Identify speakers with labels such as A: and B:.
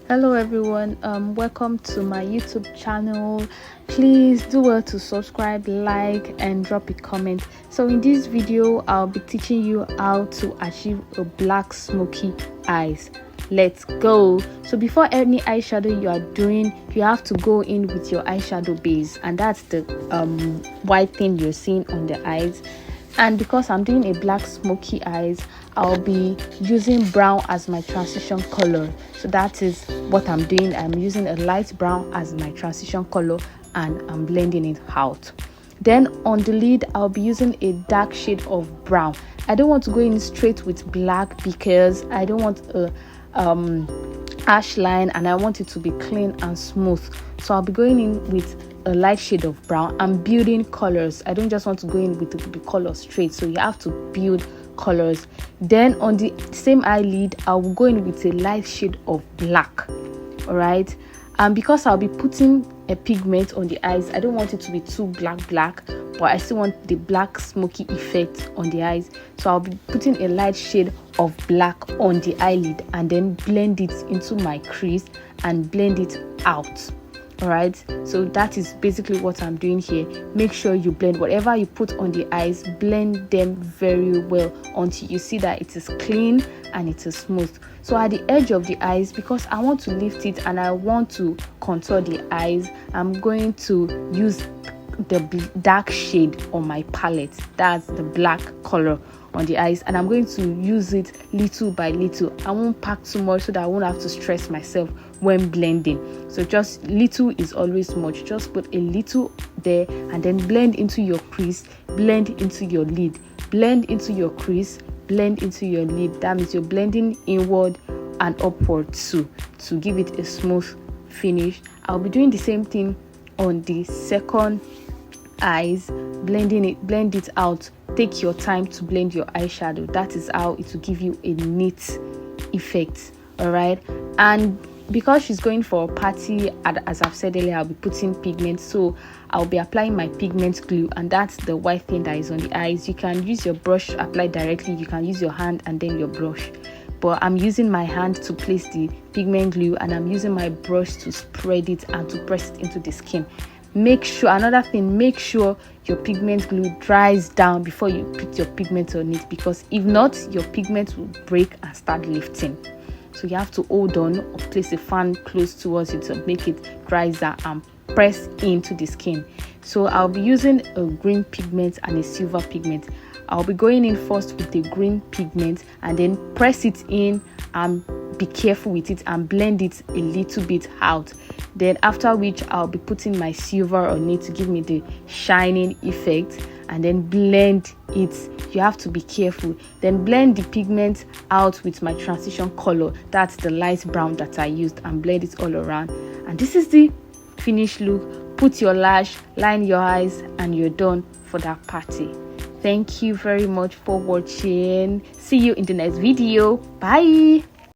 A: Hello everyone, welcome to my YouTube channel. Please do well to subscribe, like and drop a comment. So in this video I'll be teaching you how to achieve a black smoky eyes. Let's go. So before any eyeshadow you are doing, you have to go in with your eyeshadow base, and that's the white thing you're seeing on the eyes. And because I'm doing a black smoky eyes, I'll be using brown as my transition color. So that is what I'm doing. I'm using a light brown as my transition color and I'm blending it out. Then on the lid, I'll be using a dark shade of brown. I don't want to go in straight with black because I don't want a ash line, and I want it to be clean and smooth. So I'll be going in with a light shade of brown. I'm building colors. I don't just want to go in with the color straight, so you have to build colors. Then on the same eyelid, I will go in with a light shade of black. All right, and because I'll be putting a pigment on the eyes, I don't want it to be too black, but I still want the black smoky effect on the eyes. So I'll be putting a light shade of black on the eyelid and then blend it into my crease and blend it out. All right, so that is basically what I'm doing here. Make sure you blend whatever you put on the eyes, blend them very well until you see that it is clean and it is smooth. So at the edge of the eyes, because I want to lift it and I want to contour the eyes, I'm going to use the dark shade on my palette. That's the black color on the eyes, and I'm going to use it little by little. I won't pack too much so that I won't have to stress myself when blending. So just little is always much. Just put a little there and then blend into your crease, blend into your lid, blend into your crease, blend into your lid. That means you're blending inward and upward too, to give it a smooth finish. I'll be doing the same thing on the second eyes, blend it out. Take your time to blend your eyeshadow. That is how it will give you a neat effect. All right, and because she's going for a party, as I've said earlier, I'll be putting pigment, so I'll be applying my pigment glue, and that's the white thing that is on the eyes. You can use your brush to apply directly, you can use your hand and then your brush, but I'm using my hand to place the pigment glue and I'm using my brush to spread it and to press it into the skin. Make sure, another thing, make sure your pigment glue dries down before you put your pigment on it, because if not, your pigment will break and start lifting. So you have to hold on or place a fan close towards it to make it dry down and press into the skin. So I'll be using a green pigment and a silver pigment. I'll be going in first with the green pigment and then press it in and be careful with it and blend it a little bit out. Then after which I'll be putting my silver on it to give me the shining effect, and then blend it. You have to be careful. Then blend the pigment out with my transition color, that's the light brown that I used, and blend it all around. And this is the finished look. Put your lash, line your eyes, and you're done for that party. Thank you very much for watching. See you in the next video. Bye.